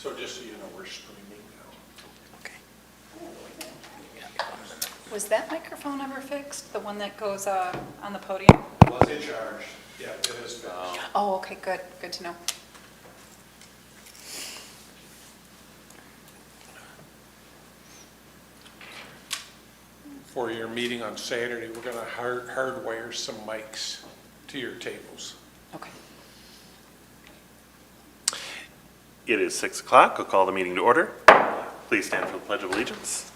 So just so you know, we're streaming now. Was that microphone ever fixed? The one that goes on the podium? Was it charged? Yeah, it is fixed. Oh, okay, good. Good to know. For your meeting on Saturday, we're going to hardwire some mics to your tables. Okay. It is 6 o'clock. I'll call the meeting to order. Please stand for the Pledge of Allegiance.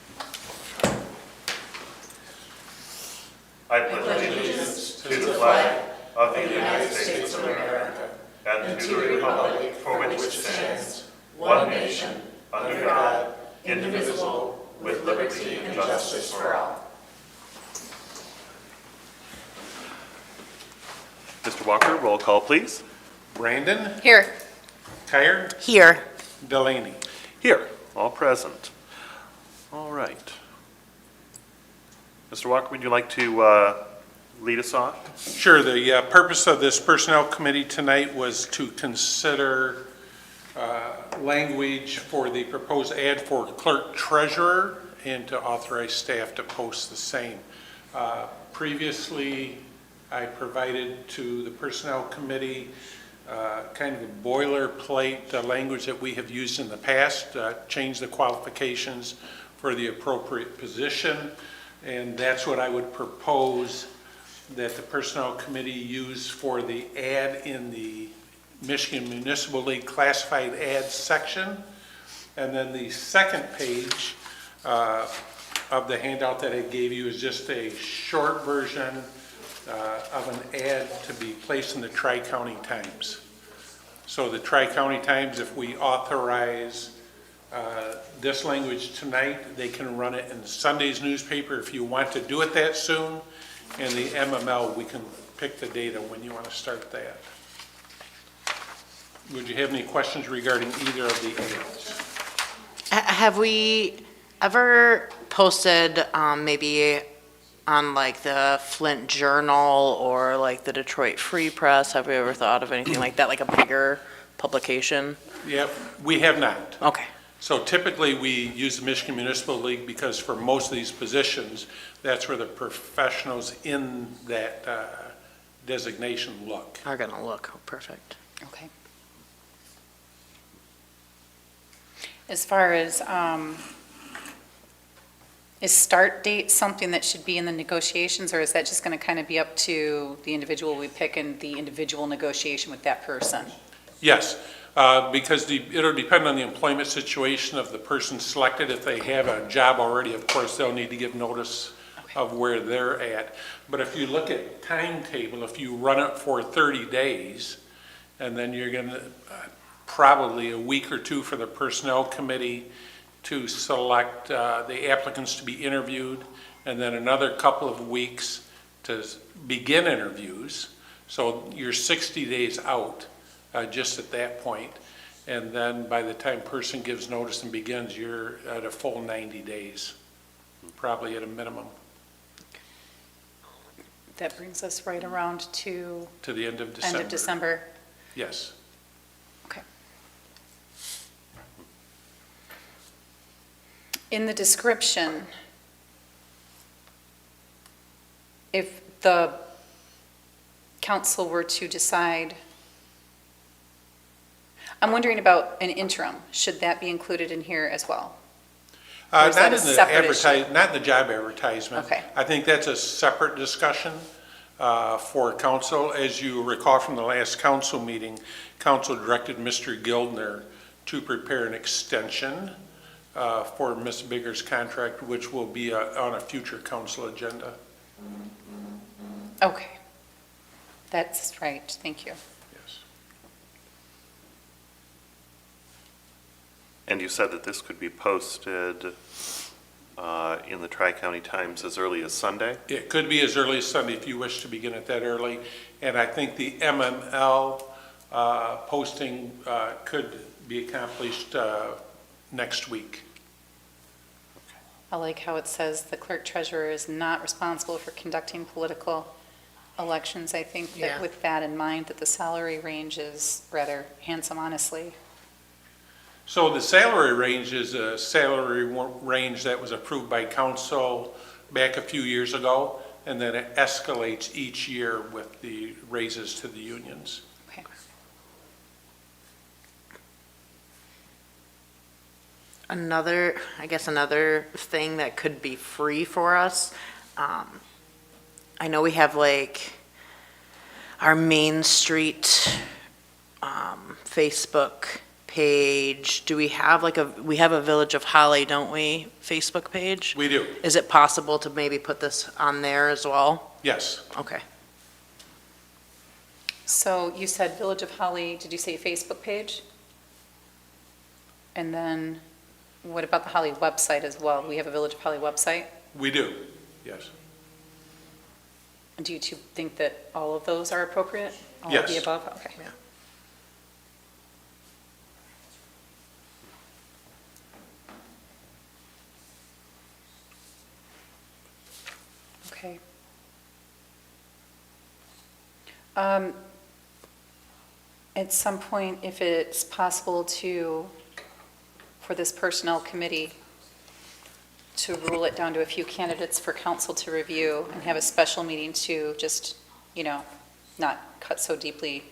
I pledge allegiance to the flag of the United States of America and to the republic for which it stands, one nation, under God, indivisible, with liberty and justice for all. Mr. Walker, roll call, please. Brandon, Here. Kyer, Here. Delaney. Here, all present. All right. Mr. Walker, would you like to lead us off? Sure. The purpose of this Personnel Committee tonight was to consider language for the proposed ad for clerk treasurer and to authorize staff to post the same. Previously, I provided to the Personnel Committee kind of a boilerplate language that we have used in the past, change the qualifications for the appropriate position, and that's what I would propose that the Personnel Committee use for the ad in the Michigan Municipal League classified ads section. And then the second page of the handout that I gave you is just a short version of an ad to be placed in the Tri-County Times. So the Tri-County Times, if we authorize this language tonight, they can run it in Sunday's newspaper if you want to do it that soon. And the MML, we can pick the date of when you want to start that. Would you have any questions regarding either of the ads? Have we ever posted maybe on like the Flint Journal or like the Detroit Free Press? Have we ever thought of anything like that, like a bigger publication? Yep, we have not. Okay. So typically, we use the Michigan Municipal League because for most of these positions, that's where the professionals in that designation look. Are gonna look perfect. Okay. As far as, is start date something that should be in the negotiations, or is that just going to kind of be up to the individual we pick and the individual negotiation with that person? Yes, because it'll depend on the employment situation of the person selected. If they have a job already, of course, they'll need to give notice of where they're at. But if you look at timetable, if you run it for 30 days, and then you're going to probably a week or two for the Personnel Committee to select the applicants to be interviewed, and then another couple of weeks to begin interviews. So you're 60 days out just at that point. And then by the time person gives notice and begins, you're at a full 90 days, probably at a minimum. That brings us right around to To the end of December. end of December. Yes. Okay. In the description, if the council were to decide, I'm wondering about an interim. Should that be included in here as well? Or is that Not a in the separate issue? not in the job advertisement. Okay. I think that's a separate discussion for council. As you recall from the last council meeting, council directed Mr. Gildner to prepare an extension for Ms. Bigger's contract, which will be on a future council agenda. Okay. That's right. Thank you. Yes. And you said that this could be posted in the Tri-County Times as early as Sunday? It could be as early as Sunday if you wish to begin it that early. And I think the MML posting could be accomplished next week. I like how it says the clerk treasurer is not responsible for conducting political elections. I think that Yeah. with that in mind, that the salary range is rather handsome, honestly. So the salary range is a salary range that was approved by council back a few years ago, and then it escalates each year with the raises to the unions. Okay. Another thing that could be free for us, I know we have like our Main Street, Facebook page. Do we have we have a Village of Holly, don't we, Facebook page? We do, Is it possible to maybe put this on there as well? yes. Okay. So you said Village of Holly, did you say Facebook page? And then what about the Holly website as well? We have a Village of Holly website? We do, yes. Do you two think that all of those are appropriate? All of the Yes. above? Okay. Yeah. Okay. At some point, if it's possible for this personnel committee to rule it down to a few candidates for council to review and have a special meeting to just, not cut so deeply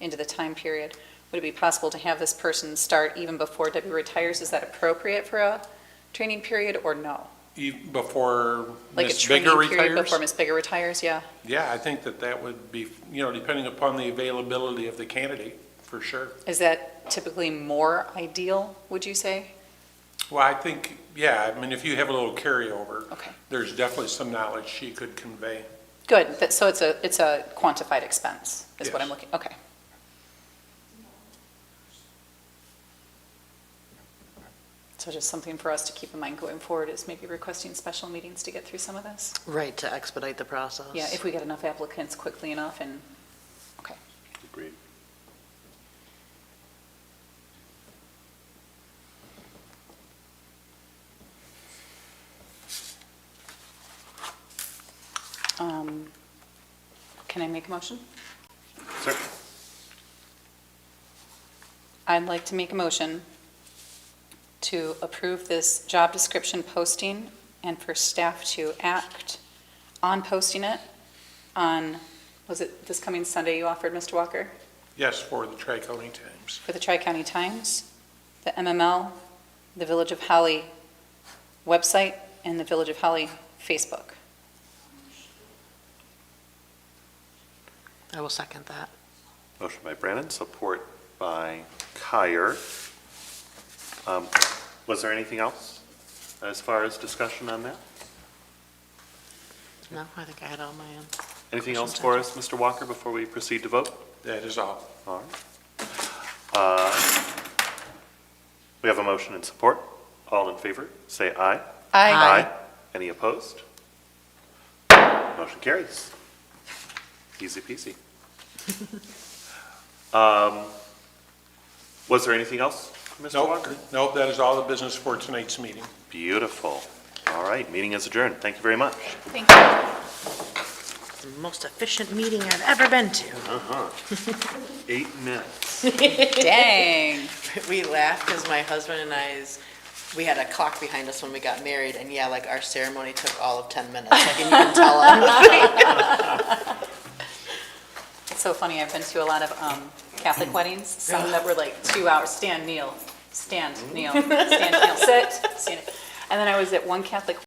into the time period, would it be possible to have this person start even before Debbie retires? Is that appropriate for a training period or no? Before Like a Ms. training Bigger period retires? before Ms. Bigger retires, yeah? Yeah, I think that would be, depending upon the availability of the candidate, for sure. Is that typically more ideal, would you say? Well, I think, yeah, I mean, if you have a little carryover, Okay, there's definitely some knowledge she could convey. good. So it's a quantified expense, is what I'm Yes. looking, okay. So just something for us to keep in mind going forward is maybe requesting special meetings to get through some of this? Right, to expedite the process. Yeah, if we get enough applicants quickly enough okay. Agreed. Can I make a motion? Sir? I'd like to make a motion to approve this job description posting and for staff to act on posting it on, was it this coming Sunday you offered, Mr. Walker? Yes, for the Tri-County Times. For the Tri-County Times, the MML, the Village of Holly website, and the Village of Holly Facebook. I will second that. Motion by Brandon, support by Kyer. Was there anything else as far as discussion on that? No, I think I had all my own. Anything else for us, Mr. Walker, before we proceed to vote? That is all. All right. We have a motion and support. All in favor, say aye. Aye. Any opposed? Motion carries. Easy peasy. Was there anything else, Mr. Walker? Nope, that is all the business for tonight's meeting. Beautiful. All right, meeting is adjourned. Thank you very much. Thank you. The most efficient meeting I've ever been to. 8 minutes. Dang. We laughed because my husband and we had a clock behind us when we got married, and yeah, like our ceremony took all of 10 minutes. Like, and you can tell him. It's so funny, I've been to a lot of Catholic weddings, some that were like 2 hours, stand, kneel, sit, stand. And then I was at one Catholic